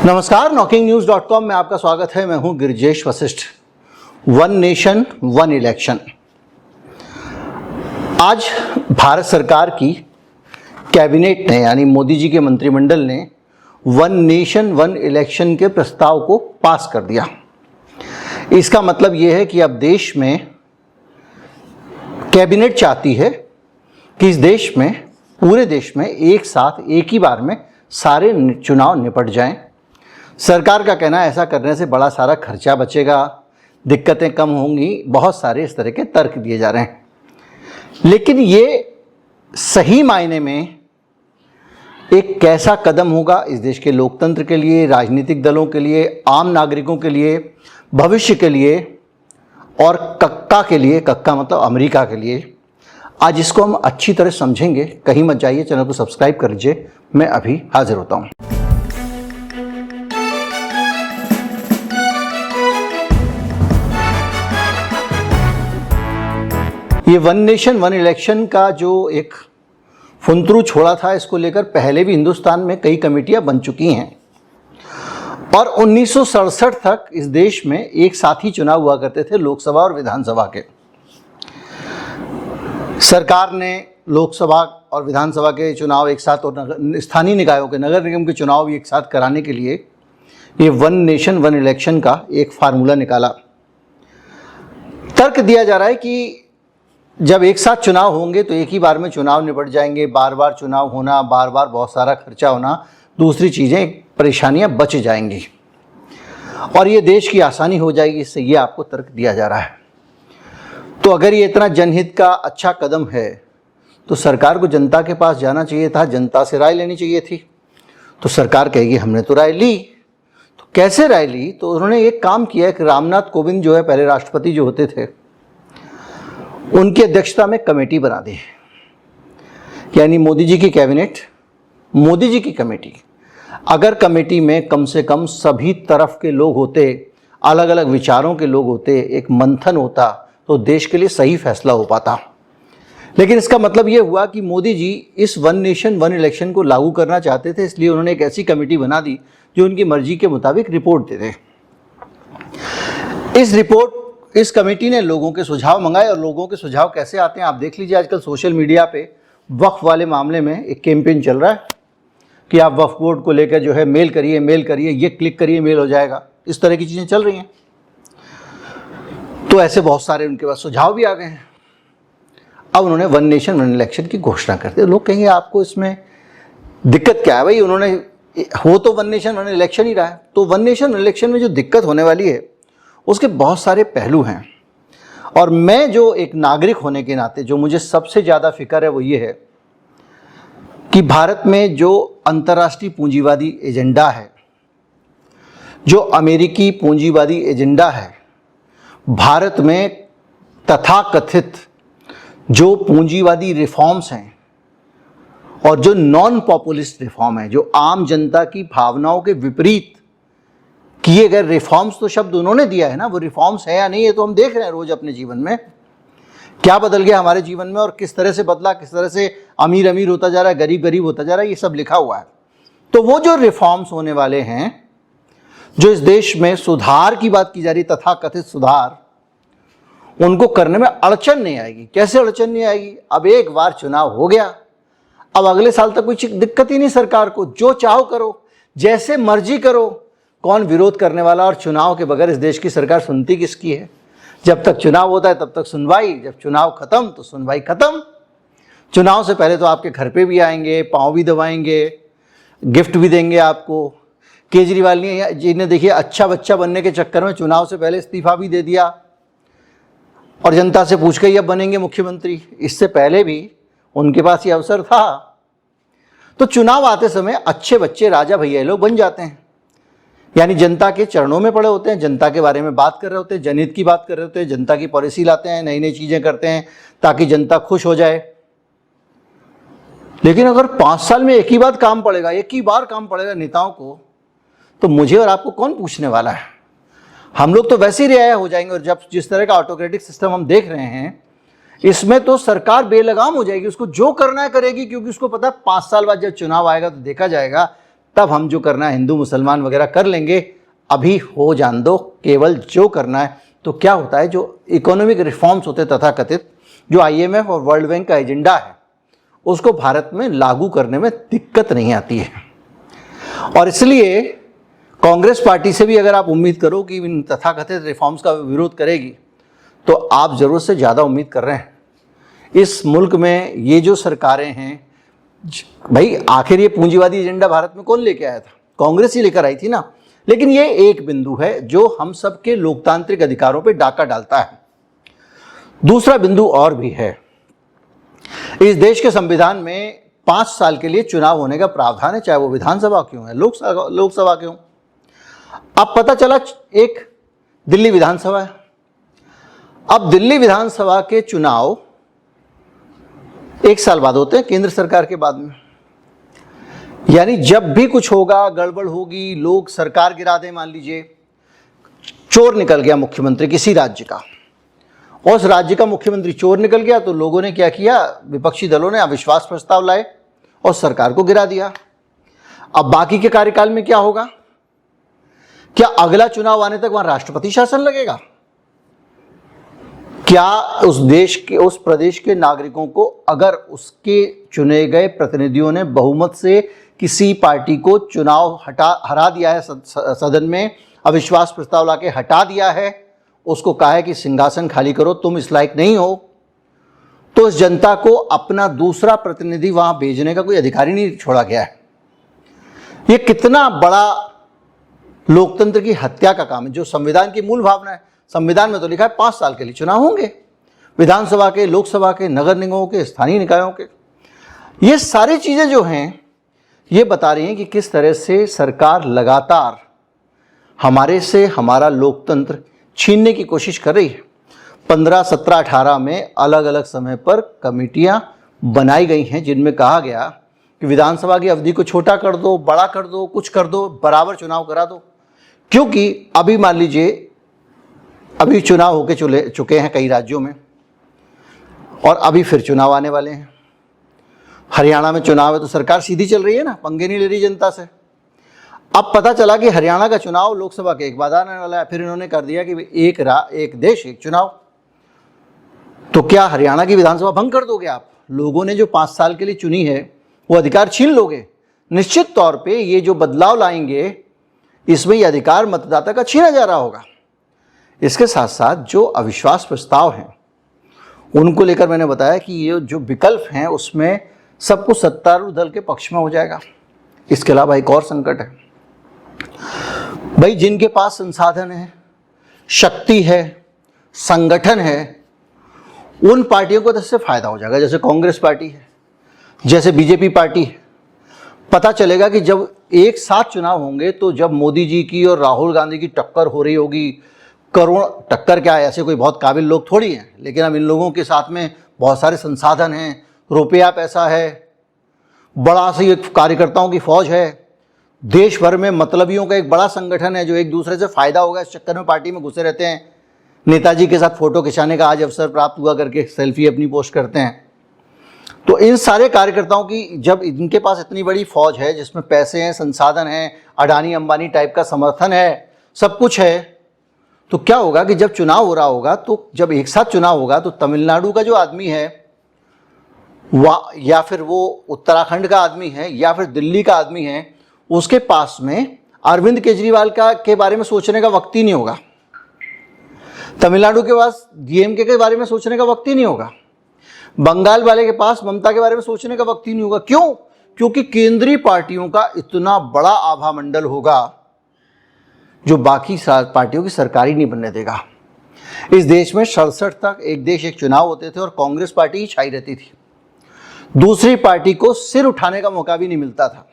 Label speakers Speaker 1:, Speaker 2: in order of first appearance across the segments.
Speaker 1: नमस्कार, knocking-news.com में आपका स्वागत है। मैं हूं Girijesh Vashishtha. One nation one election. आज भारत सरकार की कैबिनेट ने यानी मोदी जी के मंत्रिमंडल ने वन नेशन वन इलेक्शन के प्रस्ताव को पास कर दिया। इसका मतलब यह है कि अब देश में कैबिनेट चाहती है कि इस देश में, पूरे देश में एक साथ एक ही बार में सारे चुनाव निपट जाएं। सरकार का कहना है ऐसा करने से बड़ा सारा खर्चा बचेगा, दिक्कतें कम होंगी, बहुत सारे इस तरह के तर्क दिए जा रहे हैं। लेकिन ये सही मायने में एक कैसा कदम होगा इस देश के लोकतंत्र के लिए, राजनीतिक दलों के लिए, आम नागरिकों के लिए, भविष्य के लिए और कक्का के लिए, कक्का मतलब अमेरिका के लिए, आज इसको हम अच्छी तरह समझेंगे। कहीं मत जाइए, चैनल को सब्सक्राइब कर लीजिए। मैं अभी हाजिर होता हूँ। ये वन नेशन वन इलेक्शन का जो एक फुंतरू छोड़ा था, इसको लेकर पहले भी हिंदुस्तान में कई कमेटियां बन चुकी हैं और 1967 तक इस देश में एक साथ ही चुनाव हुआ करते थे, लोकसभा और विधानसभा के। सरकार ने लोकसभा और विधानसभा के चुनाव एक साथ और स्थानीय निकायों के, नगर निगम के चुनाव भी एक साथ कराने के लिए ये वन नेशन वन इलेक्शन का एक फार्मूला निकाला। तर्क दिया जा रहा है कि जब एक साथ चुनाव होंगे तो एक ही बार में चुनाव निपट जाएंगे, बार बार चुनाव होना, बार बार बहुत सारा खर्चा होना, दूसरी चीज़ें, परेशानियां बच जाएंगी और ये देश की आसानी हो जाएगी। इससे ये आपको तर्क दिया जा रहा है। तो अगर ये इतना जनहित का अच्छा कदम है तो सरकार को जनता के पास जाना चाहिए था, जनता से राय लेनी चाहिए थी। तो सरकार कहेगी हमने तो राय ली। तो कैसे राय ली? तो उन्होंने एक काम किया कि रामनाथ कोविंद जो है, पहले राष्ट्रपति जो होते थे, उनकी अध्यक्षता में कमेटी बना दी, यानी मोदी जी की कैबिनेट, मोदी जी की कमेटी। अगर कमेटी में कम से कम सभी तरफ के लोग होते, अलग अलग विचारों के लोग होते, एक मंथन होता, तो देश के लिए सही फैसला हो पाता। लेकिन इसका मतलब ये हुआ कि मोदी जी इस वन नेशन वन इलेक्शन को लागू करना चाहते थे, इसलिए उन्होंने एक ऐसी कमेटी बना दी जो उनकी मर्जी के मुताबिक रिपोर्ट दे दे। इस कमेटी ने लोगों के सुझाव मंगाए और लोगों के सुझाव कैसे आते हैं आप देख लीजिए। आजकल सोशल मीडिया पे वक्फ वाले मामले में एक कैंपेन चल रहा है कि आप वक्फ बोर्ड को लेकर जो है मेल करिए, ये क्लिक करिए, मेल हो जाएगा। इस तरह की चीज़ें चल रही हैं। तो ऐसे बहुत सारे उनके पास सुझाव भी आ गए हैं। अब उन्होंने वन नेशन वन इलेक्शन की घोषणा कर दी। लोग कहेंगे आपको इसमें दिक्कत क्या है? भाई उन्होंने, हो तो वन नेशन वन इलेक्शन ही रहा है। तो वन नेशन वन इलेक्शन में जो दिक्कत होने वाली है उसके बहुत सारे पहलू हैं और मैं जो एक नागरिक होने के नाते जो मुझे सबसे ज़्यादा फिक्र है वो ये है कि भारत में जो अंतर्राष्ट्रीय पूंजीवादी एजेंडा है, जो अमेरिकी पूंजीवादी एजेंडा है, भारत में तथाकथित जो पूंजीवादी रिफॉर्म्स हैं और जो नॉन पॉपुलिस्ट रिफॉर्म है, जो आम जनता की भावनाओं के विपरीत किए गए रिफॉर्म्स, तो शब्द उन्होंने दिया है ना, वो रिफॉर्म्स है या नहीं, ये तो हम देख रहे हैं रोज अपने जीवन में। क्या बदल गया हमारे जीवन में और किस तरह से बदला, किस तरह से अमीर अमीर होता जा रहा है, गरीब गरीब होता जा रहा है, ये सब लिखा हुआ है। तो वो जो रिफॉर्म्स होने वाले हैं, जो इस देश में सुधार की बात की जा रही, तथाकथित सुधार, उनको करने में अड़चन नहीं आएगी। कैसे अड़चन नहीं आएगी? अब एक बार चुनाव हो गया, अब अगले साल तक कोई दिक्कत ही नहीं सरकार को। जो चाहो करो, जैसे मर्जी करो, कौन विरोध करने वाला? और चुनाव के बगैर इस देश की सरकार सुनती किसकी है? जब तक चुनाव होता है तब तक सुनवाई, जब चुनाव खत्म तो सुनवाई खत्म। चुनाव से पहले तो आपके घर पे भी आएंगे, पाँव भी दबाएंगे, गिफ्ट भी देंगे आपको। केजरीवाल जी ने देखिए अच्छा बच्चा बनने के चक्कर में चुनाव से पहले इस्तीफा भी दे दिया और जनता से पूछ के ही अब बनेंगे मुख्यमंत्री। इससे पहले भी उनके पास ये अवसर था। तो चुनाव आते समय अच्छे बच्चे, राजा भैया लोग बन जाते हैं, यानी जनता के चरणों में पड़े होते हैं, जनता के बारे में बात कर रहे होते हैं, जनहित की बात कर रहे होते हैं, जनता की पॉलिसी लाते हैं, नई नई चीज़ें करते हैं ताकि जनता खुश हो जाए। लेकिन अगर 5 साल में एक ही बार काम पड़ेगा नेताओं को, तो मुझे और आपको कौन पूछने वाला है? हम लोग तो वैसे ही रियाया हो जाएंगे। और जब जिस तरह का ऑटोक्रेटिक सिस्टम हम देख रहे हैं, इसमें तो सरकार बेलगाम हो जाएगी, उसको जो करना है करेगी, क्योंकि उसको पता है 5 साल बाद जब चुनाव आएगा तो देखा जाएगा तब हम जो करना है हिंदू मुसलमान वगैरह कर लेंगे, अभी हो जान दो केवल जो करना है। तो क्या होता है, जो इकोनॉमिक रिफॉर्म्स होते तथाकथित, जो IMF और वर्ल्ड बैंक का एजेंडा है, उसको भारत में लागू करने में दिक्कत नहीं आती है। और इसलिए कांग्रेस पार्टी से भी अगर आप उम्मीद करो कि इन तथाकथित रिफॉर्म्स का विरोध करेगी, तो आप ज़रूरत से ज़्यादा उम्मीद कर रहे हैं। इस मुल्क में ये जो सरकारें हैं, भाई आखिर ये पूंजीवादी एजेंडा भारत में कौन लेके आया था? कांग्रेस ही लेकर आई थी ना। लेकिन ये एक बिंदु है जो हम सबके लोकतांत्रिक अधिकारों पे डाका डालता है। दूसरा बिंदु और भी है, इस देश के संविधान में 5 साल के लिए चुनाव होने का प्रावधान है, चाहे वो विधानसभा क्यों है, लोकसभा क्यों। अब पता चला एक दिल्ली विधानसभा है। अब दिल्ली विधानसभा के चुनाव 1 साल बाद होते हैं, केंद्र सरकार के बाद में। यानी जब भी कुछ होगा, गड़बड़ होगी, लोग सरकार गिरा दें, मान लीजिए चोर निकल गया मुख्यमंत्री किसी राज्य का, और उस राज्य का मुख्यमंत्री चोर निकल गया, तो लोगों ने क्या किया, विपक्षी दलों ने अविश्वास प्रस्ताव लाए और सरकार को गिरा दिया। अब बाकी के कार्यकाल में क्या होगा? क्या अगला चुनाव आने तक वहां राष्ट्रपति शासन लगेगा? क्या उस देश के, उस प्रदेश के नागरिकों को, अगर उसके चुने गए प्रतिनिधियों ने बहुमत से किसी पार्टी को चुनाव हरा दिया है, सदन में अविश्वास प्रस्ताव लाके हटा दिया है, उसको कहा है कि सिंहासन खाली करो, तुम इस लायक नहीं हो, तो इस जनता को अपना दूसरा प्रतिनिधि वहां भेजने का कोई अधिकार ही नहीं छोड़ा गया है। ये कितना बड़ा लोकतंत्र की हत्या का काम है, जो संविधान की मूल भावना है। संविधान में तो लिखा है 5 साल के लिए चुनाव होंगे, विधानसभा के, लोकसभा के, नगर निगमों के, स्थानीय निकायों के। ये सारी चीजें जो हैं, ये बता रही हैं कि किस तरह से सरकार लगातार हमारे से हमारा लोकतंत्र छीनने की कोशिश कर रही है। 15, 17, 18 में अलग अलग समय पर कमेटियां बनाई गई हैं, जिनमें कहा गया कि विधानसभा की अवधि को छोटा कर दो, बड़ा कर दो, कुछ कर दो, बराबर चुनाव करा दो। क्योंकि अभी मान लीजिए, अभी चुनाव होके चुके हैं कई राज्यों में, और अभी फिर चुनाव आने वाले हैं। हरियाणा में चुनाव है तो सरकार सीधी चल रही है ना, पंगे नहीं ले रही जनता से। अब पता चला कि हरियाणा का चुनाव लोकसभा के एक बाद आने वाला है, फिर इन्होंने कर दिया कि एक देश एक चुनाव। तो क्या हरियाणा की विधानसभा भंग कर दोगे आप? लोगों ने जो 5 साल के लिए चुनी है, वो अधिकार छीन लोगे? निश्चित तौर पे ये जो बदलाव लाएंगे, इसमें ये अधिकार मतदाता का छीना जा रहा होगा। इसके साथ साथ जो अविश्वास प्रस्ताव हैं, उनको लेकर मैंने बताया कि ये जो विकल्प हैं, उसमें सब कुछ सत्तारूढ़ दल के पक्ष में हो जाएगा। इसके अलावा एक और संकट है, भाई जिनके पास संसाधन है, शक्ति है, संगठन है, उन पार्टियों को तो इससे फायदा हो जाएगा। जैसे कांग्रेस पार्टी है, जैसे बीजेपी पार्टी है। पता चलेगा कि जब एक साथ चुनाव होंगे, तो जब मोदी जी की और राहुल गांधी की टक्कर हो रही होगी, करोड़ टक्कर क्या है, ऐसे कोई बहुत काबिल लोग थोड़ी हैं, लेकिन अब इन लोगों के साथ में बहुत सारे संसाधन हैं, रुपया पैसा है, बड़ा सी कार्यकर्ताओं की फौज है, देश भर में मतलबियों का एक बड़ा संगठन है, जो एक दूसरे से फायदा होगा इस चक्कर में पार्टी में घुसे रहते हैं। नेताजी के साथ फोटो खिंचाने का आज अवसर प्राप्त हुआ करके सेल्फी अपनी पोस्ट करते हैं। तो इन सारे कार्यकर्ताओं की, जब इनके पास इतनी बड़ी फौज है, जिसमें पैसे हैं, संसाधन हैं, अडानी अंबानी टाइप का समर्थन है, सब कुछ है, तो क्या होगा कि जब चुनाव हो रहा होगा, तो जब एक साथ चुनाव होगा, तो तमिलनाडु का जो आदमी है, या फिर वो उत्तराखंड का आदमी है, या फिर दिल्ली का आदमी है, उसके पास में अरविंद केजरीवाल के बारे में सोचने का वक्त ही नहीं होगा। तमिलनाडु के पास डीएमके के बारे में सोचने का वक्त ही नहीं होगा। बंगाल वाले के पास ममता के बारे में सोचने का वक्त ही नहीं होगा। क्यों? क्योंकि केंद्रीय पार्टियों का इतना बड़ा आभा मंडल होगा, जो बाकी पार्टियों की सरकार ही नहीं बनने देगा। इस देश में 67 तक एक देश एक चुनाव होते थे, और कांग्रेस पार्टी ही छाई रहती थी। दूसरी पार्टी को सिर उठाने का मौका भी नहीं मिलता था।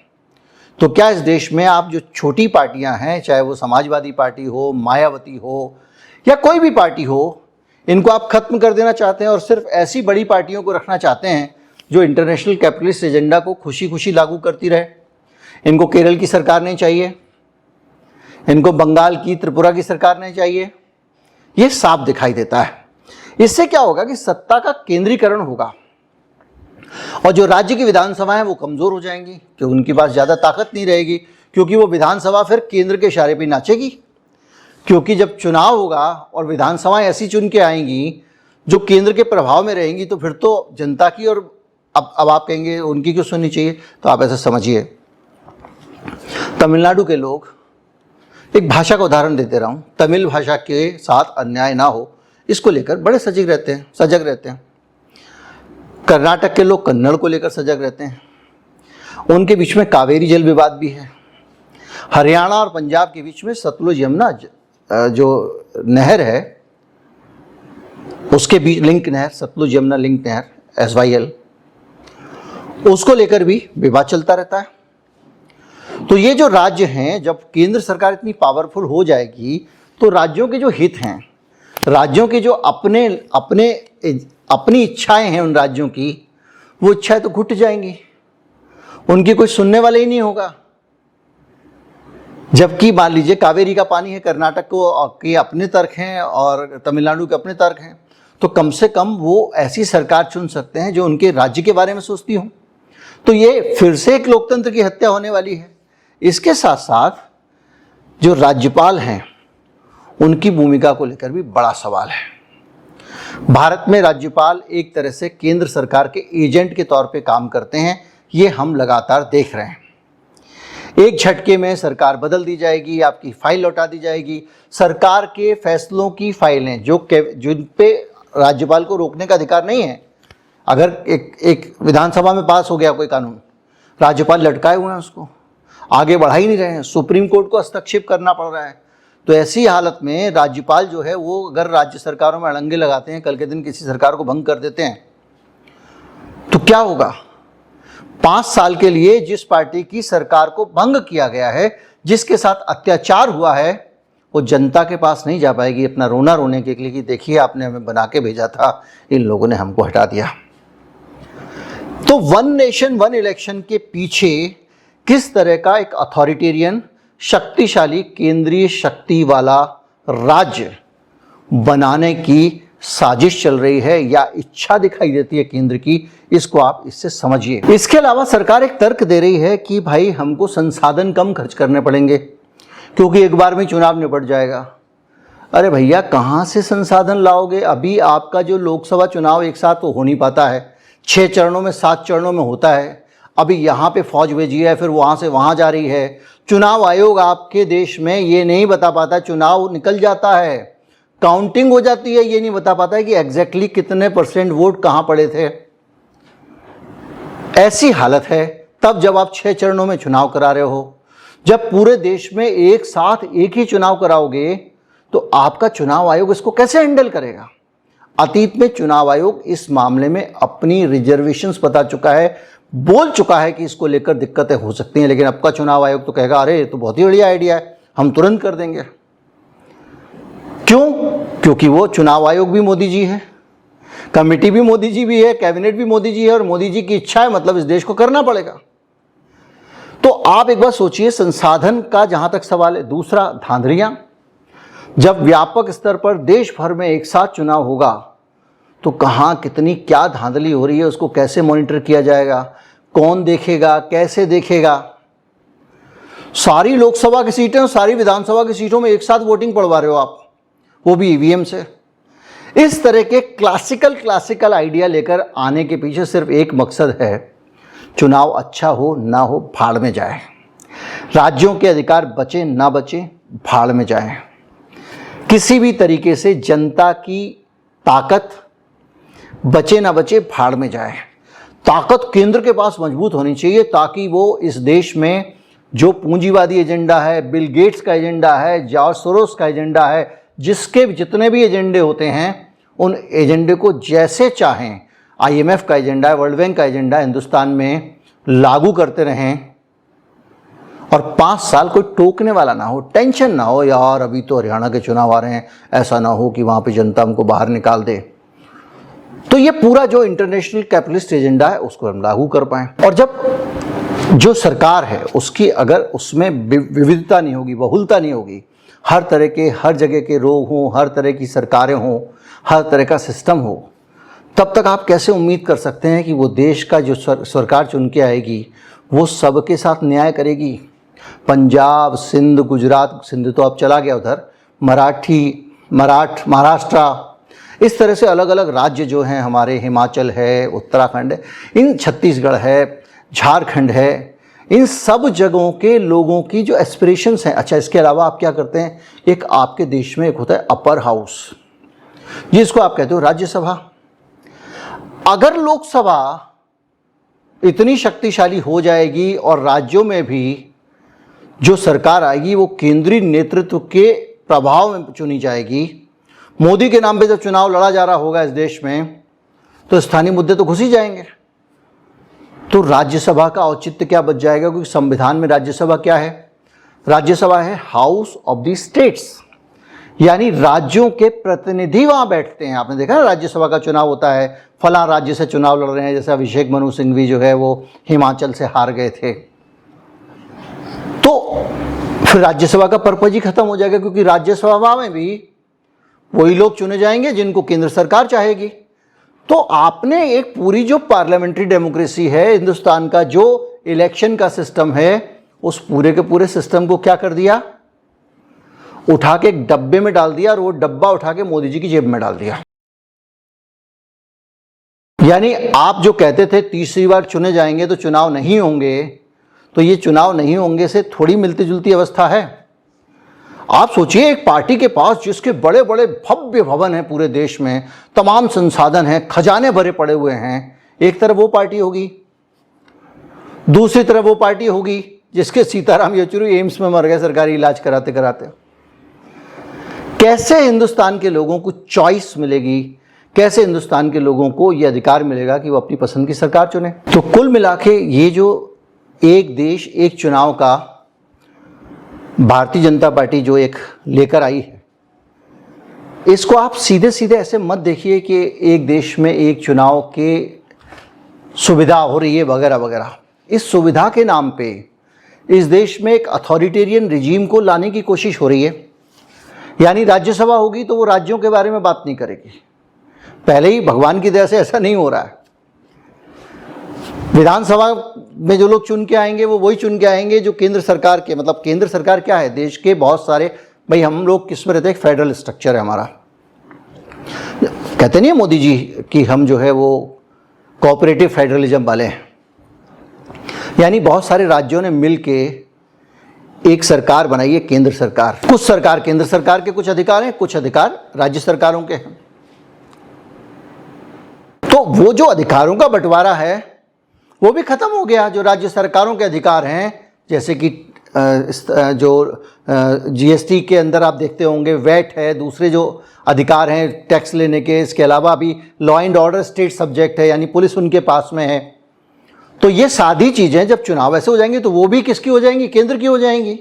Speaker 1: तो क्या इस देश में आप जो छोटी पार्टियां हैं, चाहे वो समाजवादी पार्टी हो, मायावती हो, या कोई भी पार्टी हो, इनको आप खत्म कर देना चाहते हैं और सिर्फ ऐसी बड़ी पार्टियों को रखना चाहते हैं जो इंटरनेशनल कैपिटलिस्ट एजेंडा को खुशी खुशी लागू करती रहे? इनको केरल की सरकार नहीं चाहिए, इनको बंगाल की, त्रिपुरा की सरकार नहीं चाहिए। ये साफ दिखाई देता है। इससे क्या होगा कि सत्ता का केंद्रीकरण होगा। और जो राज्य की विधानसभा है वो कमज़ोर हो जाएंगी क्योंकि उनके पास ज़्यादा ताकत नहीं रहेगी, क्योंकि वो विधानसभा फिर केंद्र के इशारे पे नाचेगी। क्योंकि जब चुनाव होगा और विधानसभाएं ऐसी चुन के आएंगी जो केंद्र के प्रभाव में रहेंगी, तो फिर तो जनता की, और अब आप कहेंगे उनकी क्यों सुननी चाहिए, तो आप ऐसा समझिए, तमिलनाडु के लोग, एक भाषा का उदाहरण देते रहा हूँ, तमिल भाषा के साथ अन्याय ना हो इसको लेकर बड़े सजग रहते हैं। कर्नाटक के लोग कन्नड़ को लेकर सजग रहते हैं, उनके बीच में कावेरी जल विवाद भी है। हरियाणा और पंजाब के बीच में सतलुज यमुना जो नहर है उसके बीच लिंक नहर, सतलुज यमुना लिंक नहर SYL, उसको लेकर भी विवाद चलता रहता है। तो ये जो राज्य हैं, जब केंद्र सरकार इतनी पावरफुल हो जाएगी तो राज्यों के जो हित हैं, राज्यों के जो अपनी इच्छाएं हैं उन राज्यों की, वो इच्छाएं तो घुट जाएंगी, उनकी कोई सुनने वाला ही नहीं होगा। जबकि मान लीजिए कावेरी का पानी है, कर्नाटक को के अपने तर्क हैं और तमिलनाडु के अपने तर्क हैं, तो कम से कम वो ऐसी सरकार चुन सकते हैं जो उनके राज्य के बारे में सोचती हो। तो ये फिर से एक लोकतंत्र की हत्या होने वाली है। इसके साथ साथ जो राज्यपाल हैं उनकी भूमिका को लेकर भी बड़ा सवाल है। भारत में राज्यपाल एक तरह से केंद्र सरकार के एजेंट के तौर पे काम करते हैं, ये हम लगातार देख रहे हैं। एक झटके में सरकार बदल दी जाएगी, आपकी फाइल लौटा दी जाएगी। सरकार के फैसलों की फाइलें जिन पे राज्यपाल को रोकने का अधिकार नहीं है, अगर एक विधानसभा में पास हो गया कोई कानून, राज्यपाल लटकाए हुए हैं, उसको आगे बढ़ा ही नहीं रहे हैं, सुप्रीम कोर्ट को हस्तक्षेप करना पड़ रहा है। तो ऐसी हालत में राज्यपाल जो है वो अगर राज्य सरकारों में अड़ंगे लगाते हैं, कल के दिन किसी सरकार को भंग कर देते हैं, तो क्या होगा? 5 साल के लिए जिस पार्टी की सरकार को भंग किया गया है, जिसके साथ अत्याचार हुआ है, वो जनता के पास नहीं जा पाएगी अपना रोना रोने के लिए कि देखिए आपने हमें बना के भेजा था, इन लोगों ने हमको हटा दिया। तो वन नेशन वन इलेक्शन के पीछे किस तरह का एक अथॉरिटेरियन, शक्तिशाली, केंद्रीय शक्ति वाला राज्य बनाने की साजिश चल रही है या इच्छा दिखाई देती है केंद्र की, इसको आप इससे समझिए। इसके अलावा सरकार एक तर्क दे रही है कि भाई हमको संसाधन कम खर्च करने पड़ेंगे क्योंकि एक बार में चुनाव निपट जाएगा। अरे भैया, कहाँ से संसाधन लाओगे? अभी आपका जो लोकसभा चुनाव एक साथ तो हो नहीं पाता है, 6 चरणों में 7 चरणों में होता है। अभी यहाँ पे फौज भेजी है, फिर वहाँ से वहाँ जा रही है। चुनाव आयोग आपके देश में ये नहीं बता पाता, चुनाव निकल जाता है, काउंटिंग हो जाती है, ये नहीं बता पाता है कि एग्जैक्टली कितने % वोट कहाँ पड़े थे। ऐसी हालत है तब जब आप 6 चरणों में चुनाव करा रहे हो। जब पूरे देश में एक साथ एक ही चुनाव कराओगे तो आपका चुनाव आयोग इसको कैसे हैंडल करेगा? अतीत में चुनाव आयोग इस मामले में अपनी रिजर्वेशंस बता चुका है, बोल चुका है कि इसको लेकर दिक्कतें हो सकती हैं, लेकिन अब का चुनाव आयोग तो कहेगा अरे ये तो बहुत ही बढ़िया आइडिया है, हम तुरंत कर देंगे। क्यों? क्योंकि वो चुनाव आयोग भी मोदी जी है, कमेटी भी मोदी जी भी है, कैबिनेट भी मोदी जी है, और मोदी जी की इच्छा है, मतलब इस देश को करना पड़ेगा। तो आप एक बार सोचिए, संसाधन का जहां तक सवाल है। दूसरा, धांधलियां। जब व्यापक स्तर पर देश भर में एक साथ चुनाव होगा तो कहां कितनी क्या धांधली हो रही है, उसको कैसे मॉनिटर किया जाएगा, कौन देखेगा, कैसे देखेगा? सारी लोकसभा की सीटें और सारी विधानसभा की सीटों में एक साथ वोटिंग पड़वा रहे हो आप, वो भी ईवीएम से। इस तरह के क्लासिकल आइडिया लेकर आने के पीछे सिर्फ एक मकसद है, चुनाव अच्छा हो ना हो, भाड़ में जाए। राज्यों के अधिकार बचे ना बचे, भाड़ में जाए। किसी भी तरीके से जनता की ताकत बचे ना बचे, भाड़ में जाए। ताकत केंद्र के पास मजबूत होनी चाहिए ताकि वो इस देश में जो पूंजीवादी एजेंडा है, बिल गेट्स का एजेंडा है, जॉर्ज सोरोस का एजेंडा है, जिसके जितने भी एजेंडे होते हैं, उन एजेंडे को जैसे चाहें, IMF का एजेंडा है, वर्ल्ड बैंक का एजेंडा हिंदुस्तान में लागू करते रहें और 5 साल कोई टोकने वाला ना हो, टेंशन ना हो यार अभी तो हरियाणा के चुनाव आ रहे हैं, ऐसा ना हो कि वहाँ पे जनता हमको बाहर निकाल दे। तो ये पूरा जो इंटरनेशनल कैपिटलिस्ट एजेंडा है उसको हम लागू कर पाएँ। और जब जो सरकार है उसकी अगर उसमें विविधता नहीं होगी, बहुलता नहीं होगी, हर तरह के, हर जगह के लोग हों, हर तरह की सरकारें हों, हर तरह का सिस्टम हो, तब तक आप कैसे उम्मीद कर सकते हैं कि वो देश का जो सरकार चुन के आएगी वो सबके साथ न्याय करेगी? पंजाब, सिंध, गुजरात, सिंध तो अब चला गया उधर, महाराष्ट्र, इस तरह से अलग अलग राज्य जो हैं हमारे, हिमाचल है, उत्तराखंड है, इन छत्तीसगढ़ है, झारखंड है, इन सब जगहों के लोगों की जो एस्पिरेशंस हैं। अच्छा, इसके अलावा आप क्या करते हैं, एक आपके देश में एक होता है अपर हाउस, जिसको आप कहते हो राज्यसभा। अगर लोकसभा इतनी शक्तिशाली हो जाएगी और राज्यों में भी जो सरकार आएगी वो केंद्रीय नेतृत्व के प्रभाव में चुनी जाएगी, मोदी के नाम पे जब चुनाव लड़ा जा रहा होगा इस देश में, तो स्थानीय मुद्दे तो घुस ही जाएंगे। तो राज्यसभा का औचित्य क्या बच जाएगा? क्योंकि संविधान में राज्यसभा क्या है? राज्यसभा है हाउस ऑफ द स्टेट्स, यानी राज्यों के प्रतिनिधि वहां बैठते हैं। आपने देखा ना, राज्यसभा का चुनाव होता है, फलां राज्य से चुनाव लड़ रहे हैं, जैसे अभिषेक मनु सिंघवी जो है वो हिमाचल से हार गए थे, तो फिर राज्यसभा का पर्पज ही खत्म हो जाएगा, क्योंकि राज्यसभा में भी वही लोग चुने जाएंगे जिनको केंद्र सरकार चाहेगी। तो आपने एक पूरी जो पार्लियामेंट्री डेमोक्रेसी है हिंदुस्तान का, जो इलेक्शन का सिस्टम है, उस पूरे के पूरे सिस्टम को क्या कर दिया, उठा के एक डब्बे में डाल दिया, और वो डब्बा उठा के मोदी जी की जेब में डाल दिया। यानी आप जो कहते थे तीसरी बार चुने जाएंगे तो चुनाव नहीं होंगे, तो ये चुनाव नहीं होंगे से थोड़ी मिलती जुलती अवस्था है। आप सोचिए, एक पार्टी के पास जिसके बड़े बड़े भव्य भवन हैं पूरे देश में, तमाम संसाधन हैं, खजाने भरे पड़े हुए हैं, एक तरफ वो पार्टी होगी, दूसरी तरफ वो पार्टी होगी जिसके सीताराम येचुरी एम्स में मर गए सरकारी इलाज कराते कराते। कैसे हिंदुस्तान के लोगों को चॉइस मिलेगी? कैसे हिंदुस्तान के लोगों को ये अधिकार मिलेगा कि वो अपनी पसंद की सरकार चुने? तो कुल मिला के ये जो एक देश एक चुनाव का भारतीय जनता पार्टी जो एक लेकर आई है, इसको आप सीधे सीधे ऐसे मत देखिए कि एक देश में एक चुनाव के सुविधा हो रही है वगैरह वगैरह। इस सुविधा के नाम पे इस देश में एक अथॉरिटेरियन रिजीम को लाने की कोशिश हो रही है। यानी राज्यसभा होगी तो वो राज्यों के बारे में बात नहीं करेगी। पहले ही भगवान की दया से ऐसा नहीं हो रहा है। विधानसभा में जो लोग चुन के आएंगे वो वही चुन के आएंगे जो केंद्र सरकार के, मतलब केंद्र सरकार क्या है, देश के बहुत सारे, भाई हम लोग किस में रहते हैं, फेडरल स्ट्रक्चर है हमारा। कहते नहीं है मोदी जी कि हम जो है वो कोऑपरेटिव फेडरलिज्म वाले हैं, यानी बहुत सारे राज्यों ने मिल के एक सरकार बनाई है, केंद्र सरकार। कुछ सरकार केंद्र सरकार के कुछ अधिकार हैं, कुछ अधिकार राज्य सरकारों के हैं। तो वो जो अधिकारों का बंटवारा है वो भी खत्म हो गया। जो राज्य सरकारों के अधिकार हैं, जैसे कि जो जीएसटी के अंदर आप देखते होंगे वैट है, दूसरे जो अधिकार हैं टैक्स लेने के, इसके अलावा भी law and order state subject है, यानी पुलिस उनके पास में है। तो ये सारी चीज़ें जब चुनाव ऐसे हो जाएंगे तो वो भी किसकी हो जाएंगी, केंद्र की हो जाएंगी,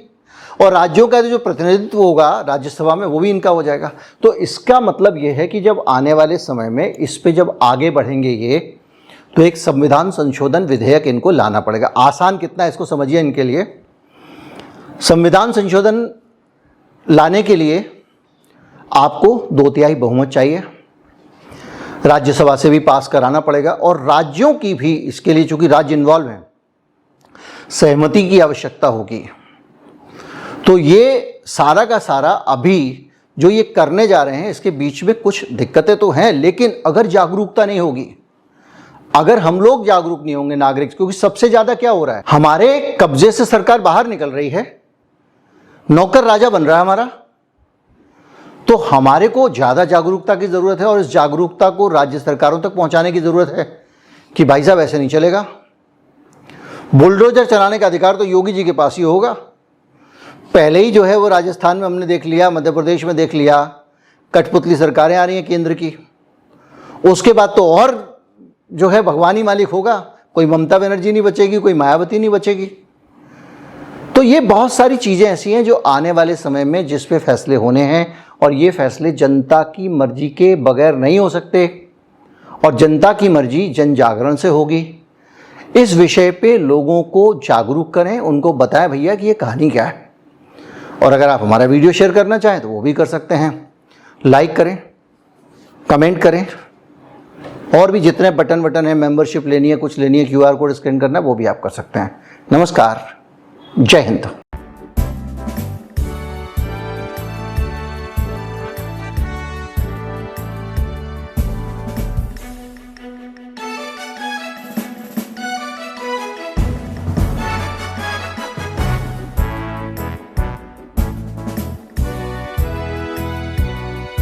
Speaker 1: और राज्यों का जो प्रतिनिधित्व होगा राज्यसभा में वो भी इनका हो जाएगा। तो इसका मतलब ये है कि जब आने वाले समय में इस पे जब आगे बढ़ेंगे ये, तो एक संविधान संशोधन विधेयक इनको लाना पड़ेगा। आसान कितना है इसको समझिए। इनके लिए संविधान संशोधन लाने के लिए आपको 2/3 बहुमत चाहिए, राज्यसभा से भी पास कराना पड़ेगा, और राज्यों की भी इसके लिए, चूंकि राज्य इन्वॉल्व हैं, सहमति की आवश्यकता होगी। तो ये सारा का सारा अभी जो ये करने जा रहे हैं, इसके बीच में कुछ दिक्कतें तो हैं, लेकिन अगर जागरूकता नहीं होगी, अगर हम लोग जागरूक नहीं होंगे नागरिक, क्योंकि सबसे ज्यादा क्या हो रहा है, हमारे कब्जे से सरकार बाहर निकल रही है, नौकर राजा बन रहा है हमारा। तो हमारे को ज्यादा जागरूकता की जरूरत है, और इस जागरूकता को राज्य सरकारों तक पहुंचाने की जरूरत है कि भाई साहब ऐसे नहीं चलेगा। बुलडोजर चलाने का अधिकार तो योगी जी के पास ही होगा। पहले ही जो है वो राजस्थान में हमने देख लिया, मध्य प्रदेश में देख लिया, कठपुतली सरकारें आ रही हैं केंद्र की। उसके बाद तो और जो है भगवान ही मालिक होगा, कोई ममता बनर्जी नहीं बचेगी, कोई मायावती नहीं बचेगी। तो ये बहुत सारी चीज़ें ऐसी हैं जो आने वाले समय में जिस पे फैसले होने हैं, और ये फैसले जनता की मर्जी के बगैर नहीं हो सकते, और जनता की मर्जी जन जागरण से होगी। इस विषय पे लोगों को जागरूक करें, उनको बताएं भैया कि ये कहानी क्या है। और अगर आप हमारा वीडियो शेयर करना चाहें तो वो भी कर सकते हैं। लाइक करें, कमेंट करें, और भी जितने बटन वटन है, मेंबरशिप लेनी है, कुछ लेनी है, QR कोड स्कैन करना है, वो भी आप कर सकते हैं। नमस्कार, जय हिंद।